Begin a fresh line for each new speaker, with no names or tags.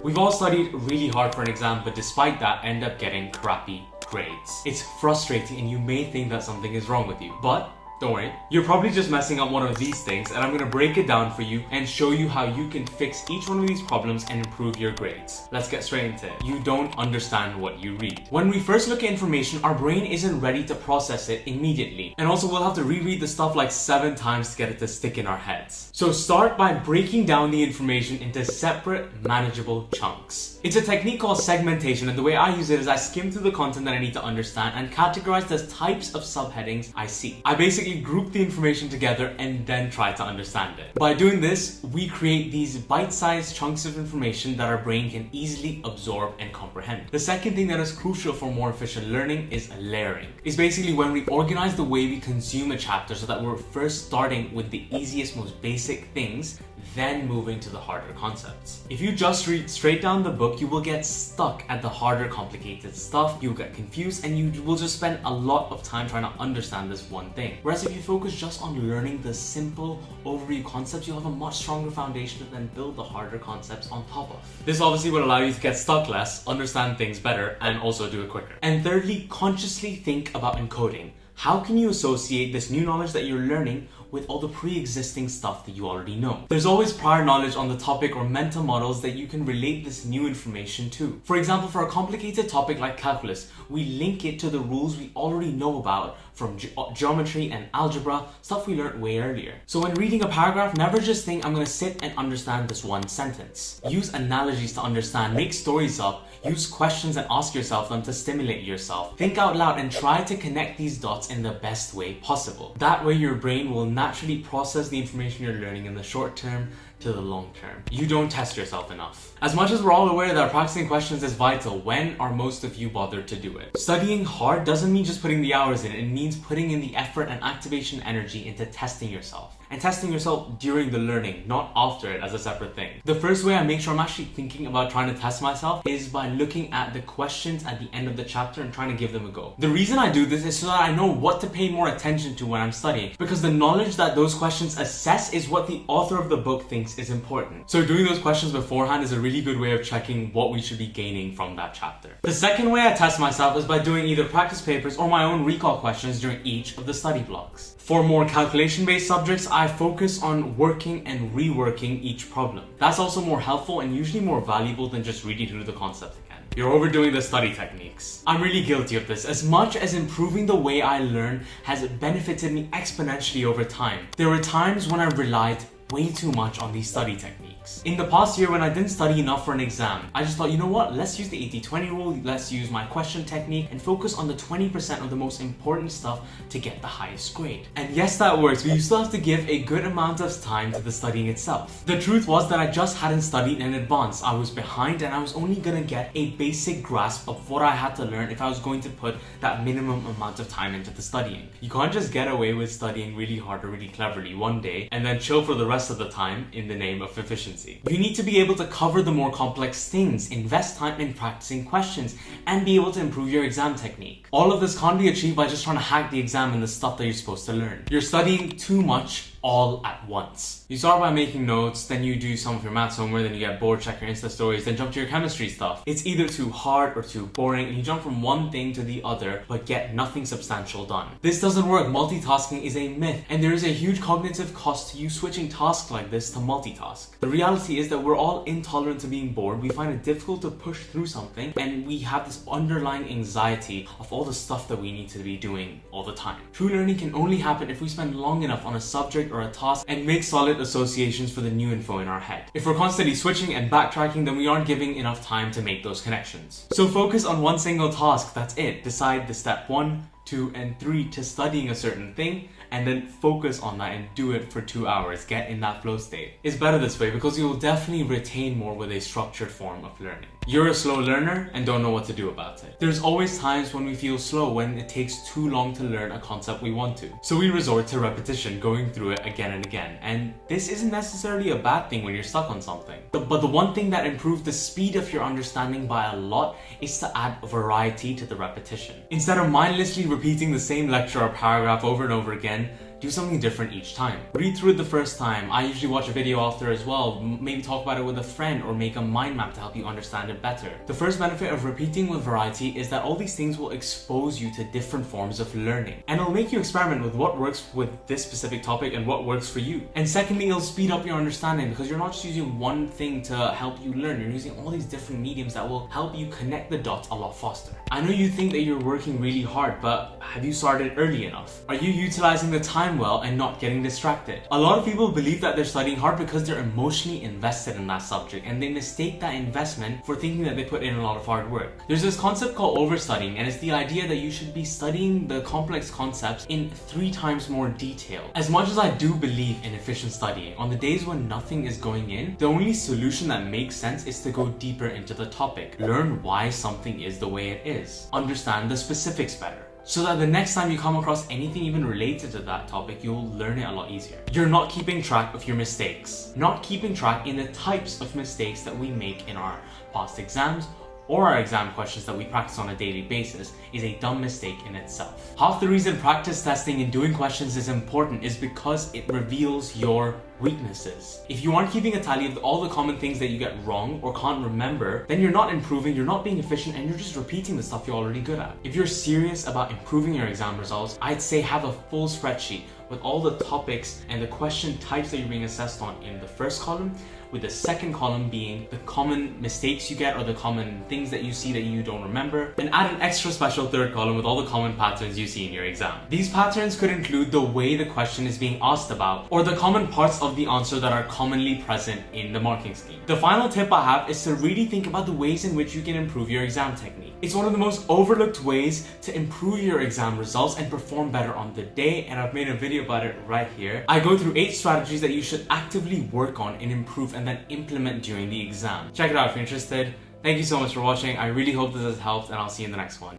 We've all studied really hard for an exam, but despite that, end up getting crappy grades. It's frustrating and you may think that something is wrong with you, but don't worry, you're probably just messing up one of these things, and I'm gonna break it down for you and show you how you can fix each one of these problems and improve your grades. Let's get straight into it. You don't understand what you read. When we first look at information, our brain isn't ready to process it immediately. And also we'll have to reread the stuff like 7 times to get it to stick in our heads. So start by breaking down the information into separate, manageable chunks. It's a technique called segmentation, and the way I use it is I skim through the content that I need to understand and categorize the types of subheadings I see. I basically group the information together and then try to understand it. By doing this, we create these bite-sized chunks of information that our brain can easily absorb and comprehend. The second thing that is crucial for more efficient learning is layering. It's basically when we organize the way we consume a chapter so that we're first starting with the easiest, most basic things, then moving to the harder concepts. If you just read straight down the book, you will get stuck at the harder, complicated stuff, you'll get confused, and you will just spend a lot of time trying to understand this one thing. Whereas if you focus just on learning the simple overview concepts, you'll have a much stronger foundation to then build the harder concepts on top of. This obviously will allow you to get stuck less, understand things better, and also do it quicker. And thirdly, consciously think about encoding. How can you associate this new knowledge that you're learning with all the pre-existing stuff that you already know? There's always prior knowledge on the topic or mental models that you can relate this new information to. For example, for a complicated topic like calculus, we link it to the rules we already know about from geometry and algebra, stuff we learned way earlier. So when reading a paragraph, never just think, I'm gonna sit and understand this one sentence. Use analogies to understand, make stories up, use questions and ask yourself them to stimulate yourself. Think out loud and try to connect these dots in the best way possible. That way your brain will naturally process the information you're learning in the short term to the long term. You don't test yourself enough. As much as we're all aware that practicing questions is vital, when are most of you bothered to do it? Studying hard doesn't mean just putting the hours in, it means putting in the effort and activation energy into testing yourself. And testing yourself during the learning, not after it as a separate thing. The first way I make sure I'm actually thinking about trying to test myself is by looking at the questions at the end of the chapter and trying to give them a go. The reason I do this is so that I know what to pay more attention to when I'm studying, because the knowledge that those questions assess is what the author of the book thinks is important. So doing those questions beforehand is a really good way of checking what we should be gaining from that chapter. The second way I test myself is by doing either practice papers or my own recall questions during each of the study blocks. For more calculation-based subjects, I focus on working and reworking each problem. That's also more helpful and usually more valuable than just reading through the concept again. You're overdoing the study techniques. I'm really guilty of this. As much as improving the way I learn has benefited me exponentially over time, there were times when I relied way too much on these study techniques. In the past year when I didn't study enough for an exam, I just thought, you know what, let's use the 80-20 rule, let's use my question technique and focus on the 20% of the most important stuff to get the highest grade. And yes, that works, but you still have to give a good amount of time to the studying itself. The truth was that I just hadn't studied in advance. I was behind and I was only gonna get a basic grasp of what I had to learn if I was going to put that minimum amount of time into the studying. You can't just get away with studying really hard or really cleverly one day and then chill for the rest of the time in the name of efficiency. You need to be able to cover the more complex things, invest time in practicing questions, and be able to improve your exam technique. All of this can't be achieved by just trying to hack the exam and the stuff that you're supposed to learn. You're studying too much all at once. You start by making notes, then you do some of your maths homework, then you get bored, check your Insta stories, then jump to your chemistry stuff. It's either too hard or too boring, and you jump from one thing to the other, but get nothing substantial done. This doesn't work. Multitasking is a myth, and there is a huge cognitive cost to you switching tasks like this to multitask. The reality is that we're all intolerant to being bored. We find it difficult to push through something, and we have this underlying anxiety of all the stuff that we need to be doing all the time. True learning can only happen if we spend long enough on a subject or a task and make solid associations for the new info in our head. If we're constantly switching and backtracking, then we aren't giving enough time to make those connections. So focus on one single task, that's it. Decide the step 1, 2, and 3 to studying a certain thing, and then focus on that and do it for 2 hours. Get in that flow state. It's better this way because you will definitely retain more with a structured form of learning. You're a slow learner and don't know what to do about it. There's always times when we feel slow, when it takes too long to learn a concept we want to. So we resort to repetition, going through it again and again. And this isn't necessarily a bad thing when you're stuck on something. But the one thing that improves the speed of your understanding by a lot is to add variety to the repetition. Instead of mindlessly repeating the same lecture or paragraph over and over again, do something different each time. Read through it the first time. I usually watch a video after as well, maybe talk about it with a friend or make a mind map to help you understand it better. The first benefit of repeating with variety is that all these things will expose you to different forms of learning, and it'll make you experiment with what works with this specific topic and what works for you. And secondly, it'll speed up your understanding because you're not just using one thing to help you learn, you're using all these different mediums that will help you connect the dots a lot faster. I know you think that you're working really hard, but have you started early enough? Are you utilizing the time well and not getting distracted? A lot of people believe that they're studying hard because they're emotionally invested in that subject, and they mistake that investment for thinking that they put in a lot of hard work. There's this concept called overstudying, and it's the idea that you should be studying the complex concepts in 3 times more detail. As much as I do believe in efficient studying, on the days when nothing is going in, the only solution that makes sense is to go deeper into the topic. Learn why something is the way it is. Understand the specifics better, so that the next time you come across anything even related to that topic, you'll learn it a lot easier. You're not keeping track of your mistakes. Not keeping track in the types of mistakes that we make in our past exams or our exam questions that we practice on a daily basis is a dumb mistake in itself. Half the reason practice testing and doing questions is important is because it reveals your weaknesses. If you aren't keeping a tally of all the common things that you get wrong or can't remember, then you're not improving, you're not being efficient, and you're just repeating the stuff you're already good at. If you're serious about improving your exam results, I'd say have a full spreadsheet with all the topics and the question types that you're being assessed on in the first column, with the second column being the common mistakes you get or the common things that you see that you don't remember, and add an extra special third column with all the common patterns you see in your exam. These patterns could include the way the question is being asked about, or the common parts of the answer that are commonly present in the marking scheme. The final tip I have is to really think about the ways in which you can improve your exam technique. It's one of the most overlooked ways to improve your exam results and perform better on the day, and I've made a video about it right here. I go through 8 strategies that you should actively work on and improve and then implement during the exam. Check it out if you're interested. Thank you so much for watching. I really hope this has helped, and I'll see you in the next one.